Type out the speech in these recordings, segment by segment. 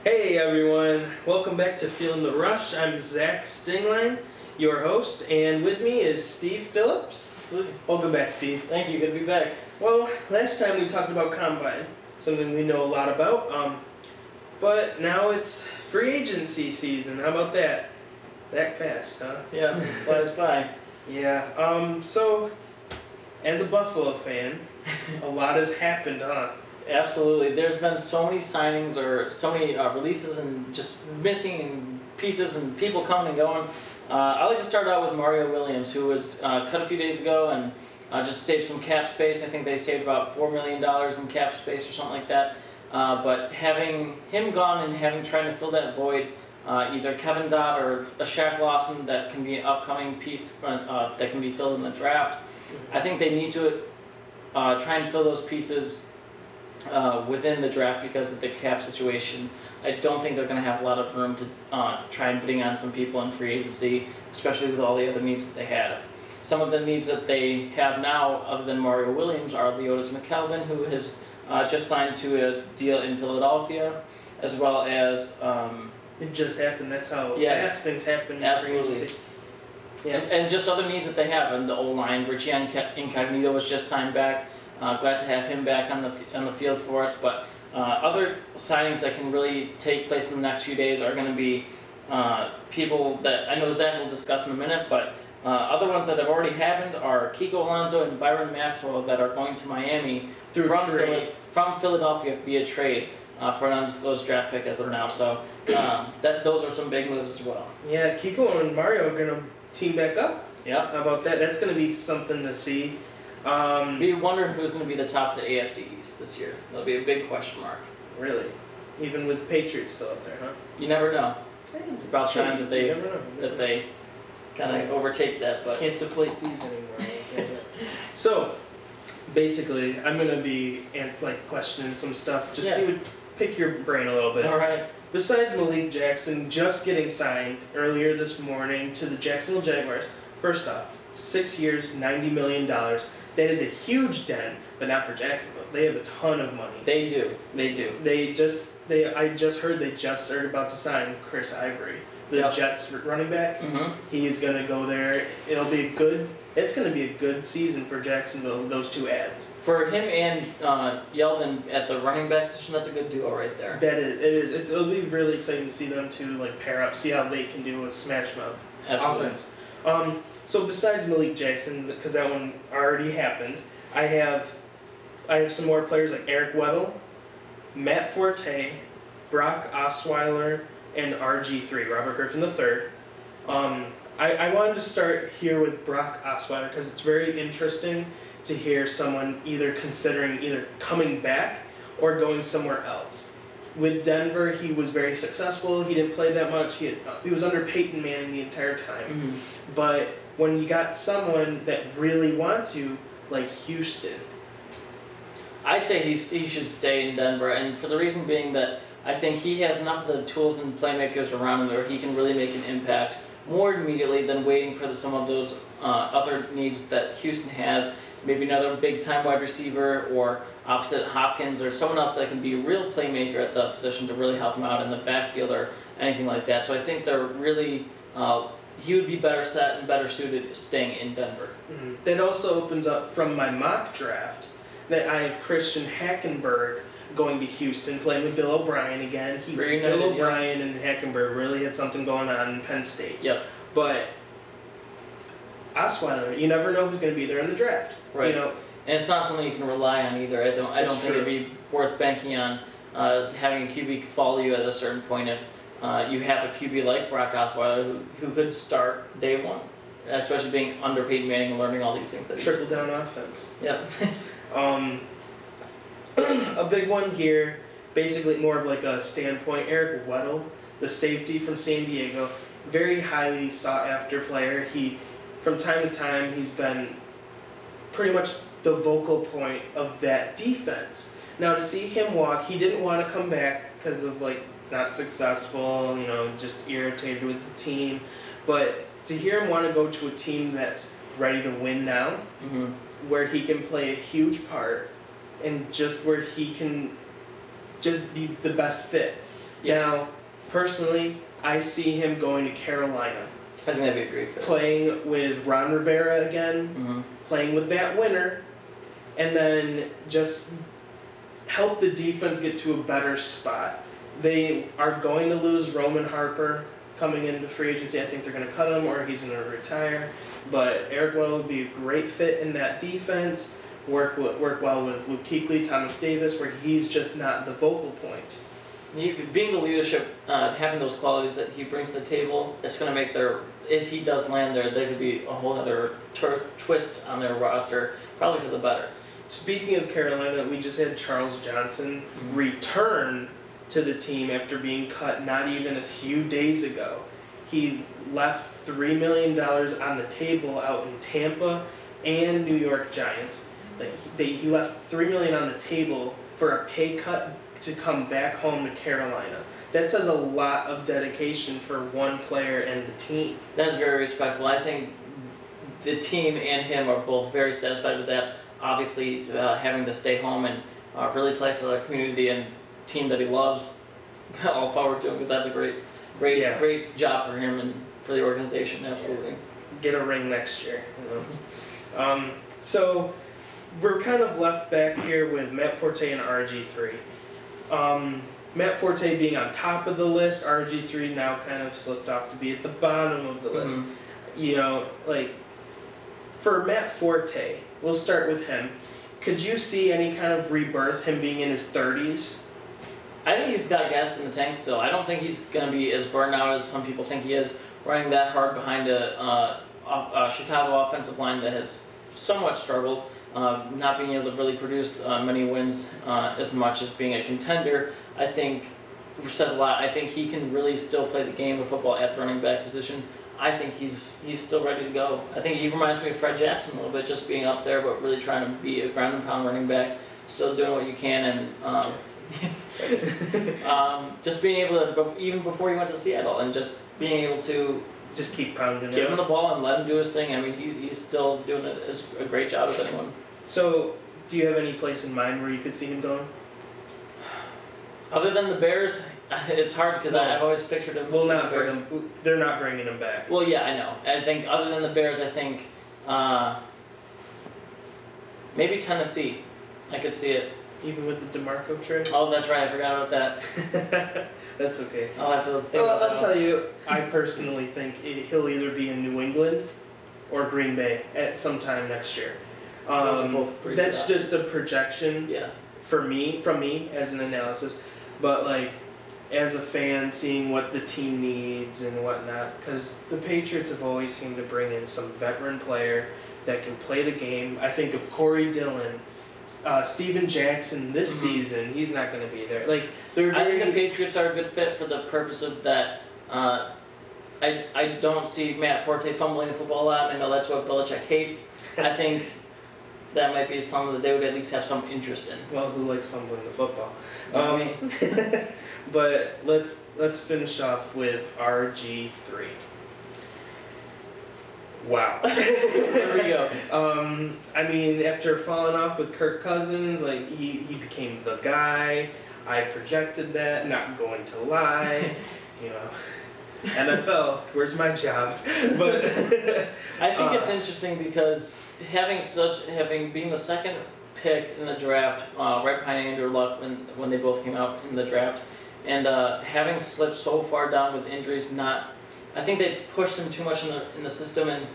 Hey everyone, welcome back to Feelin the Rush. I'm Zach Stingline, your host, and with me is Steve Phillips. Absolutely. Welcome back, Steve. Thank you. Good to be back. Well, last time we talked about Combine, something we know a lot about, but now it's free agency season. How about that? That fast, huh? Yeah, flies by. Yeah, so as a Buffalo fan, a lot has happened, huh? Absolutely. There's been so many signings or so many releases and just missing pieces and people coming and going. I like to start out with Mario Williams, who was cut a few days ago and just saved some cap space. I think they saved about $4 million in cap space or something like that. But having him gone and having trying to fill that void, either Kevin Dodd or a Shaq Lawson that can be an upcoming piece that can be filled in the draft. I think they need to try and fill those pieces within the draft because of the cap situation. I don't think they're going to have a lot of room to try and bring on some people in free agency, especially with all the other needs that they have. Some of the needs that they have now, other than Mario Williams, are Leotis McKelvin, who has just signed to a deal in Philadelphia, as well as... It just happened. That's how fast things happen in free agency. Yeah. And just other needs that they have in the O-line. Richie Incognito was just signed back. Glad to have him back on the field for us. But other signings that can really take place in the next few days are going to be people that I know Zach will discuss in a minute. But other ones that have already happened are Kiko Alonso and Byron Maxwell that are going to Miami from Philadelphia via trade for an undisclosed draft pick as of now. So those are some big moves as well. Yeah, Kiko and Mario are going to team back up. Yeah. How about that? That's going to be something to see. Be wondering who's going to be the top of the AFC East this year. That'll be a big question mark. Really? Even with the Patriots still up there, huh? You never know. It's about time that they kind of overtake that, but can't deflate these anymore. So, basically, I'm going to be questioning some stuff. Just pick your brain a little bit. All right. Besides Malik Jackson just getting signed earlier this morning to the Jacksonville Jaguars, first off, 6 years, $90 million. That is a huge dent, but not for Jacksonville. They have a ton of money. They do. I just heard they just are about to sign Chris Ivory, the Jets running back. Mm-hmm. He's gonna go there. It's gonna be a good season for Jacksonville. Those two ads. For him and Yeldon at the running back position, that's a good duo right there. That is. It'll be really exciting to see them two pair up, see how they can do a smash mouth offense. So besides Malik Jackson, because that one already happened, I have some more players like Eric Weddle, Matt Forte, Brock Osweiler, and RG3, Robert Griffin III. I wanted to start here with Brock Osweiler because it's very interesting to hear someone considering either coming back or going somewhere else. With Denver, he was very successful. He didn't play that much. He was under Peyton Manning the entire time. Mm-hmm. But when you got someone that really wants you, like Houston, I say he should stay in Denver, and for the reason being that I think he has enough of the tools and playmakers around him where he can really make an impact more immediately than waiting for some of those other needs that Houston has. Maybe another big-time wide receiver or opposite Hopkins or someone else that can be a real playmaker at the position to really help him out in the backfield or anything like that. So I think they're really he would be better set and better suited staying in Denver. Mm-hmm. That also opens up from my mock draft that I have Christian Hackenberg going to Houston, playing with Bill O'Brien again. Bill O'Brien and Hackenberg really had something going on in Penn State. Yep. But Osweiler, you never know who's going to be there in the draft. Right. And it's not something you can rely on either. I don't think it'd be worth banking on having a QB follow you at a certain point if you have a QB like Brock Osweiler who could start day one, especially being under Peyton Manning and learning all these things. Trickle down offense. Yep. A big one here, basically more of a standpoint. Eric Weddle, the safety from San Diego, very highly sought after player. From time to time, he's been pretty much the vocal point of that defense. Now to see him walk, he didn't want to come back because of not successful, just irritated with the team. But to hear him want to go to a team that's ready to win now, mm-hmm. where he can play a huge part, and just where he can just be the best fit. Yeah. Now, personally, I see him going to Carolina. I think that'd be a great fit. Playing with Ron Rivera again, Mm-hmm. playing with that winner, and then just help the defense get to a better spot. They are going to lose Roman Harper coming into free agency. I think they're going to cut him or he's going to retire. But Eric Weddle would be a great fit in that defense. Work well with Luke Kuechly, Thomas Davis, where he's just not the vocal point. Being the leadership, having those qualities that he brings to the table, it's going to make if he does land there, there could be a whole other twist on their roster, probably for the better. Speaking of Carolina, we just had Charles Johnson return to the team after being cut not even a few days ago. He left $3 million on the table out in Tampa and New York Giants. He left $3 million on the table for a pay cut to come back home to Carolina. That says a lot of dedication for one player and the team. That's very respectful. I think the team and him are both very satisfied with that. Obviously, having to stay home and really play for the community and team that he loves, all power to him, because that's a great job for him and for the organization. Absolutely. Get a ring next year. So we're kind of left back here with Matt Forte and RG3. Matt Forte being on top of the list, RG3 now kind of slipped off to be at the bottom of the list. You know, like, for Matt Forte, we'll start with him. Could you see any kind of rebirth, him being in his 30s? I think he's got gas in the tank still. I don't think he's going to be as burned out as some people think he is, running that hard behind a Chicago offensive line that has somewhat struggled, not being able to really produce many wins as much as being a contender. I think says a lot. I think he can really still play the game of football at the running back position. I think he's still ready to go. I think he reminds me of Fred Jackson a little bit, just being up there but really trying to be a ground and pound running back, still doing what you can, and just being able to, even before he went to Seattle, and just being able to just keep pounding give him the ball and let him do his thing. I mean, he's still doing it as a great job as anyone. So, do you have any place in mind where you could see him going? Other than the Bears, it's hard because I've always pictured him. They're not bringing him back. Well, yeah, I know. I think other than the Bears, I think maybe Tennessee. I could see it. Even with the DeMarco trade? Oh, that's right. I forgot about that. That's okay. I'll have to think about that. I'll tell you, I personally think he'll either be in New England or Green Bay at some time next year. That's just a projection from me as an analysis. But, like, as a fan, seeing what the team needs and whatnot, because the Patriots have always seemed to bring in some veteran player that can play the game. I think of Corey Dillon. Steven Jackson this season, he's not going to be there. Like, I think the Patriots are a good fit for the purpose of that. I don't see Matt Forte fumbling the football a lot. I know that's what Belichick hates. I think that might be something that they would at least have some interest in. Well, who likes fumbling the football? But let's finish off with RG3. Wow. There we go. I mean, after falling off with Kirk Cousins, like he became the guy. I projected that, not going to lie. You know, NFL, where's my job? But I think it's interesting because being the second pick in the draft, right behind Andrew Luck when they both came out in the draft, and having slipped so far down with injuries, I think they pushed him too much in the system, and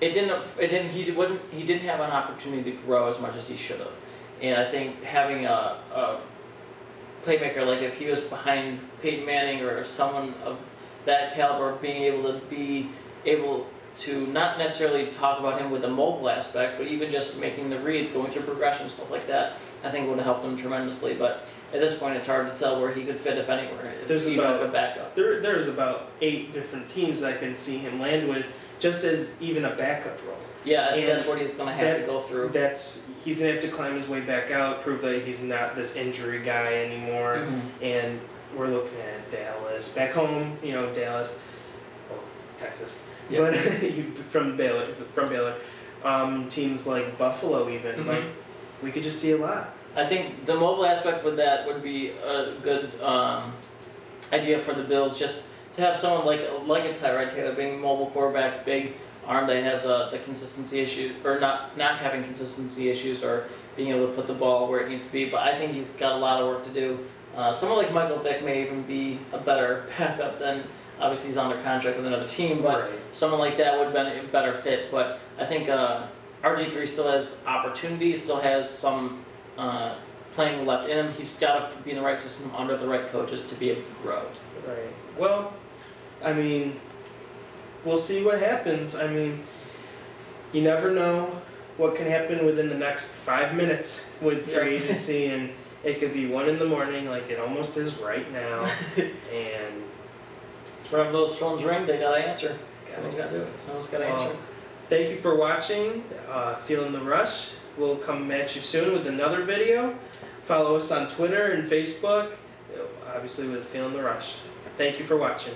he didn't have an opportunity to grow as much as he should have. And I think having a playmaker, like if he was behind Peyton Manning or someone of that caliber, being able to not necessarily talk about him with a mobile aspect, but even just making the reads, going through progression, stuff like that, I think would have helped him tremendously. But at this point, it's hard to tell where he could fit, if anywhere. There's a backup. There's about 8 different teams that can see him land with, just as even a backup role. Yeah, I think that's what he's going to have to go through. He's going to have to climb his way back out, prove that he's not this injury guy anymore. And we're looking at Dallas. Back home, Dallas, Texas. Yep. But from Baylor. Teams like Buffalo even. Like, we could just see a lot. I think the mobile aspect with that would be a good idea for the Bills, just to have someone like a Tyrod Taylor being mobile quarterback, big arm that has the consistency issue, or not having consistency issues, or being able to put the ball where it needs to be. But I think he's got a lot of work to do. Someone like Michael Vick may even be a better backup than, obviously he's under contract with another team, but someone like that would have been a better fit. But I think RG3 still has opportunities, still has some playing left in him. He's got to be in the right system under the right coaches to be able to grow. Right. Well, I mean, we'll see what happens. I mean, you never know what can happen within the next 5 minutes with free agency, and it could be 1 in the morning, like it almost is right now. And whenever those phones ring, they gotta answer. Someone's gotta answer. Thank you for watching. Feeling the Rush. We'll come at you soon with another video. Follow us on Twitter and Facebook, obviously with Feelin the Rush. Thank you for watching.